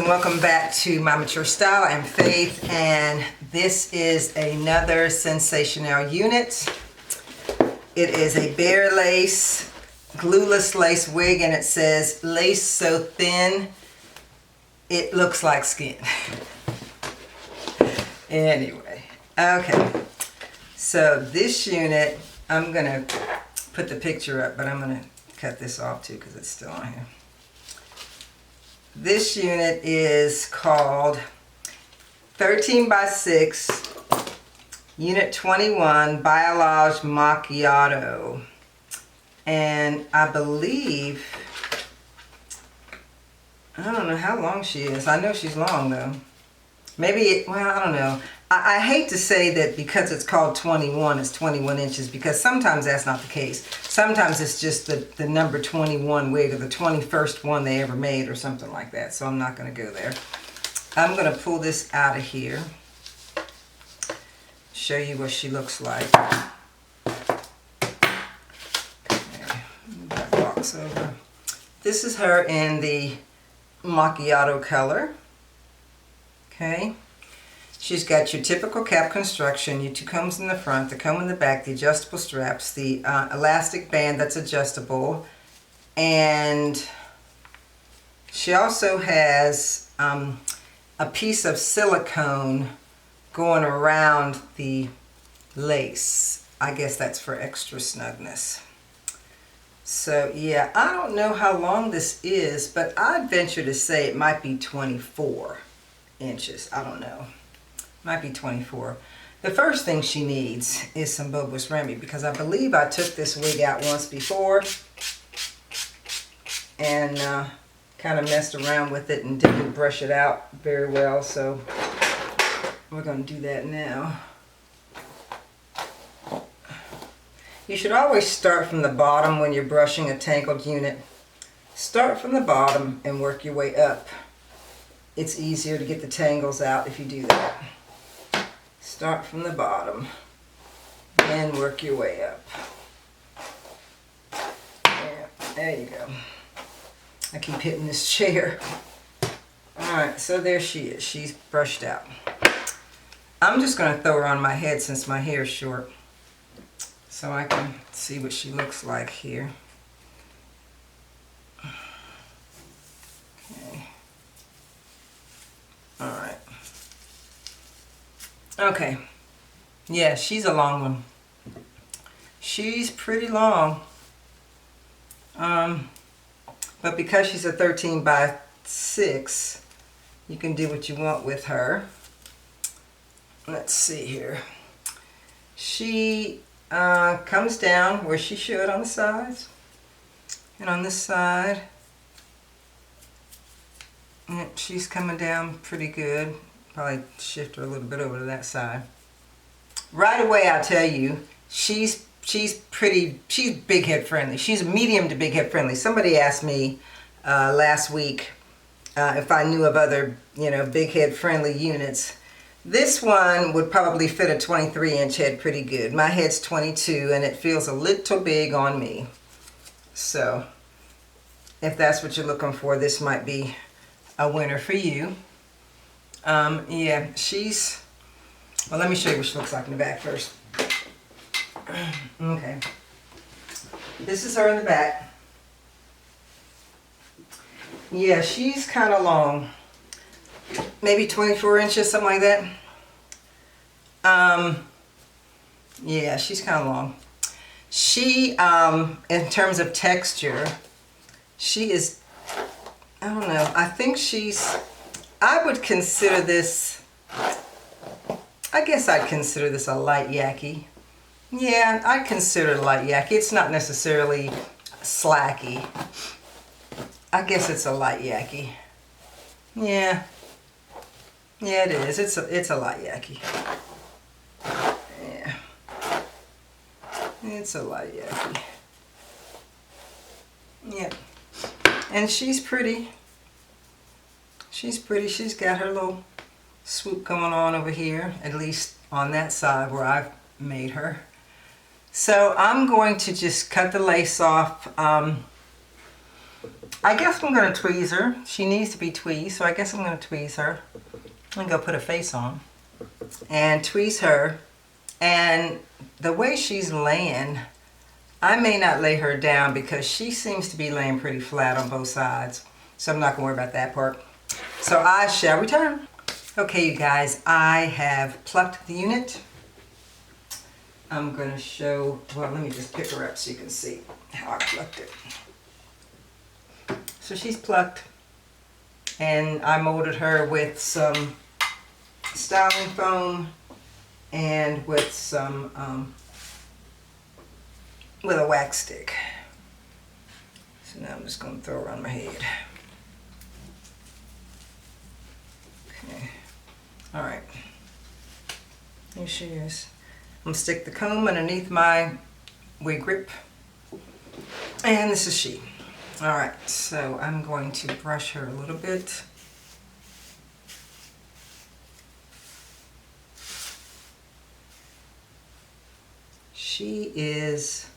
welcome back to My Mature Style. I'm Faith, and this is another Sensationnel unit. It is a bare lace, glueless lace wig, and it says lace so thin it looks like skin. Anyway, okay, so this unit, I'm gonna put the picture up, but I'm gonna cut this off too because it's still on here. This unit is called 13 by 6 Unit 21 Balayage Macchiato, and I believe, I don't know how long she is. I know she's long though. Maybe, well, I don't know. I hate to say that because it's called 21, it's 21 inches, because sometimes that's not the case. Sometimes it's just the number 21 wig, or the 21st one they ever made, or something like that. So I'm not going to go there. I'm going to pull this out of here, show you what she looks like. Okay, move that box over. This is her in the Macchiato color. Okay. She's got your typical cap construction, your two combs in the front, the comb in the back, the adjustable straps, the elastic band that's adjustable, and she also has a piece of silicone going around the lace. I guess that's for extra snugness. So yeah, I don't know how long this is, but I'd venture to say it might be 24 inches. I don't know. Might be 24. The first thing she needs is some bulbous Remy, because I believe I took this wig out once before and kind of messed around with it and didn't brush it out very well, so we're going to do that now. You should always start from the bottom when you're brushing a tangled unit. Start from the bottom and work your way up. It's easier to get the tangles out if you do that. Start from the bottom and work your way up. Yeah, there you go. I keep hitting this chair. Alright, so there she is. She's brushed out. I'm just going to throw her on my head since my hair is short, so I can see what she looks like here. Okay. Alright. Okay, yeah, she's a long one. She's pretty long. But because she's a 13 by 6, you can do what you want with her. Let's see here. She comes down where she should on the sides. And on this side, she's coming down pretty good. Probably shift her a little bit over to that side. Right away, I'll tell you, she's big head friendly. She's medium to big head friendly. Somebody asked me last week if I knew of other, big head friendly units. This one would probably fit a 23-inch head pretty good. My head's 22, and it feels a little big on me. So, if that's what you're looking for, this might be a winner for you. Yeah, she's, well, let me show you what she looks like in the back first. Okay. This is her in the back. Yeah, she's kind of long. Maybe 24 inches, something like that. Yeah, she's kind of long. She, in terms of texture, she is, I don't know, I think she's, I would consider this, I guess I'd consider this a light yaki. Yeah, I'd consider it a light yaki. It's not necessarily slacky. I guess it's a light yaki. Yeah. Yeah, it is. It's a light yaki. Yeah. It's a light yaki. Yep. And she's pretty. She's pretty. She's got her little swoop going on over here, at least on that side where I've made her. So I'm going to just cut the lace off I guess I'm going to tweeze her. She needs to be tweezed, so I guess I'm going to tweeze her. I'm going to go put a face on and tweeze her. And the way she's laying, I may not lay her down because she seems to be laying pretty flat on both sides. So I'm not going to worry about that part. So I shall return. Okay, you guys, I have plucked the unit. I'm going to show, well, let me just pick her up so you can see how I plucked it. So she's plucked, and I molded her with some styling foam and with some, with a wax stick. So now I'm just going to throw her on my head. Okay. All right. Here she is. I'm going to stick the comb underneath my wig grip. And this is she. All right, so I'm going to brush her a little bit. She is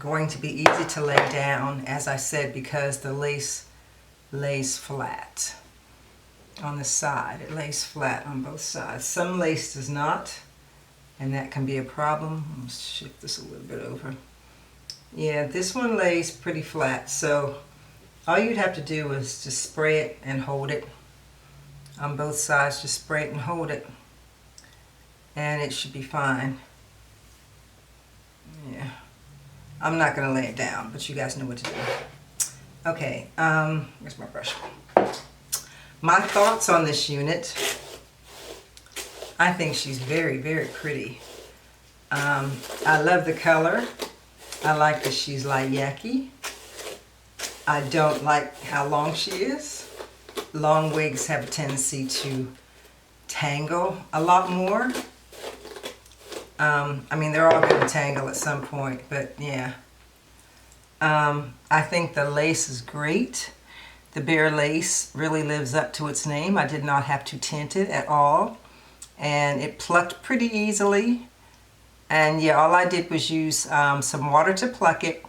going to be easy to lay down, as I said, because the lace lays flat on the side. It lays flat on both sides. Some lace does not, and that can be a problem. Let's shift this a little bit over. Yeah, this one lays pretty flat, so all you'd have to do is just spray it and hold it on both sides. Just spray it and hold it, and it should be fine. Yeah, I'm not gonna lay it down, but you guys know what to do. Okay, where's my brush? My thoughts on this unit. I think she's very, very pretty. I love the color. I like that she's like yaki. I don't like how long she is. Long wigs have a tendency to tangle a lot more. I mean, they're all going to tangle at some point, but yeah. I think the lace is great. The bare lace really lives up to its name. I did not have to tint it at all. And it plucked pretty easily. And yeah, all I did was use some water to pluck it.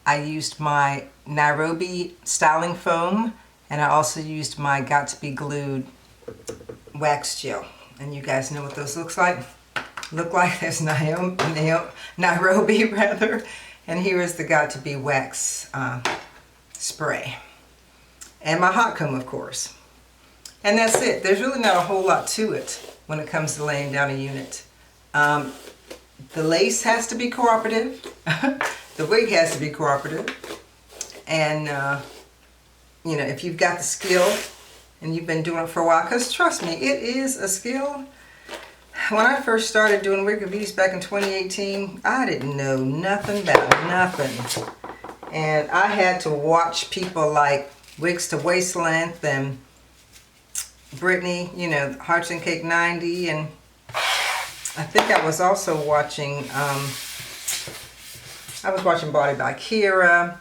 I used my Nairobi styling foam, and I also used my Got to Be Glued wax gel. And you guys know what those looks like? Look like there's Nairobi rather, and here is the Got to Be wax spray. And my hot comb, of course. And that's it. There's really not a whole lot to it when it comes to laying down a unit. The lace has to be cooperative. The wig has to be cooperative. And, you know, if you've got the skill and you've been doing it for a while, because trust me, it is a skill. When I first started doing wig reviews back in 2018, I didn't know nothing about nothing. And I had to watch people like Wigs to Waist Length and Brittany, you know, Hearts and Cake 90, and I think I was also watching, Body by Kira.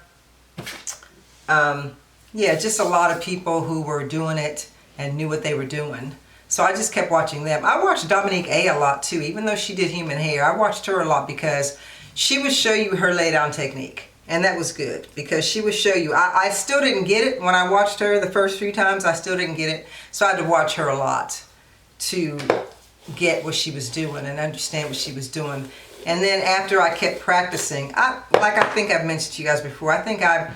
Yeah, just a lot of people who were doing it and knew what they were doing. So I just kept watching them. I watched Dominique A a lot too, even though she did human hair. I watched her a lot because she would show you her lay down technique. And that was good because she would show you. I still didn't get it when I watched her the first few times. I still didn't get it. So I had to watch her a lot to get what she was doing and understand what she was doing. And then after I kept practicing, like I think I've mentioned to you guys before, I think I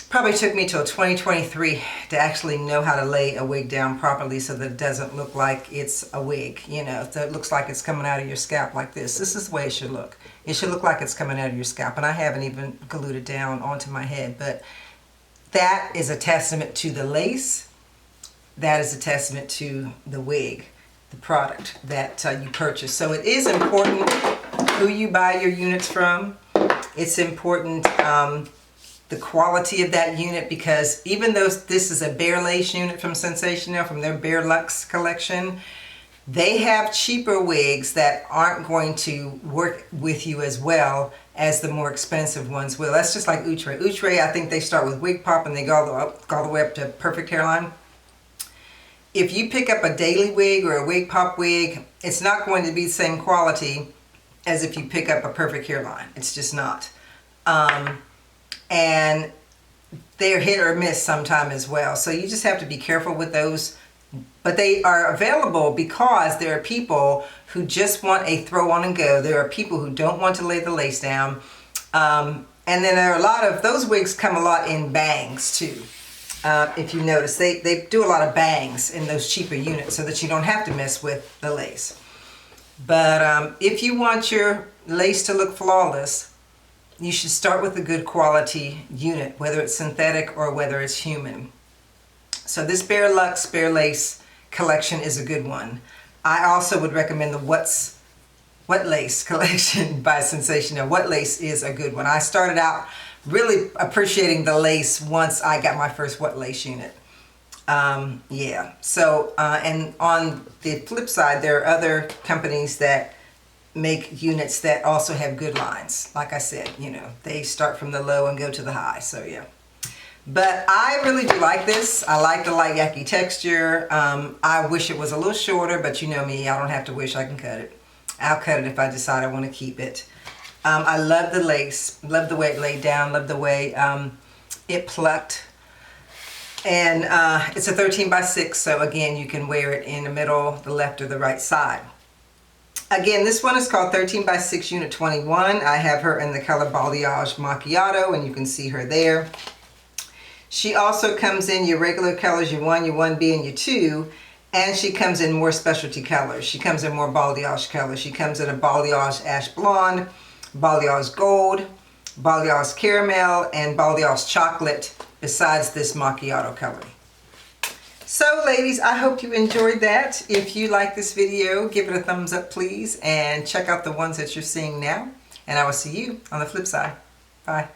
probably took me till 2023 to actually know how to lay a wig down properly so that it doesn't look like it's a wig, you know, so it looks like it's coming out of your scalp like this. This is the way it should look. It should look like it's coming out of your scalp, and I haven't even glued it down onto my head, but that is a testament to the lace. That is a testament to the wig, the product that you purchase. So it is important who you buy your units from. It's important the quality of that unit, because even though this is a bare lace unit from Sensationnel, from their Bare Luxe collection, they have cheaper wigs that aren't going to work with you as well as the more expensive ones will. That's just like Outre. Outre, I think they start with Wig Pop and they go all the way up to Perfect Hairline. If you pick up a daily wig or a Wig Pop wig, it's not going to be the same quality as if you pick up a perfect hairline. It's just not. And they're hit or miss sometime as well. So you just have to be careful with those. But they are available because there are people who just want a throw on and go. There are people who don't want to lay the lace down. And then there are a lot of, those wigs come a lot in bangs too. If you notice, they do a lot of bangs in those cheaper units so that you don't have to mess with the lace. But if you want your lace to look flawless, you should start with a good quality unit, whether it's synthetic or whether it's human. So this Bare Luxe Bare Lace collection is a good one. I also would recommend the Wet Lace collection by Sensationnel. Wet Lace is a good one. I started out really appreciating the lace once I got my first Wet Lace unit. Yeah, so and on the flip side, there are other companies that make units that also have good lines. Like I said, you know, they start from the low and go to the high, so yeah. But I really do like this. I like the light yaki texture. I wish it was a little shorter, but you know me, I don't have to wish, I can cut it. I'll cut it if I decide I want to keep it. I love the lace, love the way it laid down, love the way it plucked. And it's a 13 by 6, so again, you can wear it in the middle, the left or the right side. Again, this one is called 13 by 6 Unit 21. I have her in the color Balayage Macchiato, and you can see her there. She also comes in your regular colors, your 1, your 1B, and your 2, and she comes in more specialty colors. She comes in more balayage colors. She comes in a balayage ash blonde, balayage gold, balayage caramel, and balayage chocolate, besides this macchiato color. So ladies, I hope you enjoyed that. If you like this video, give it a thumbs up please, and check out the ones that you're seeing now, and I will see you on the flip side. Bye.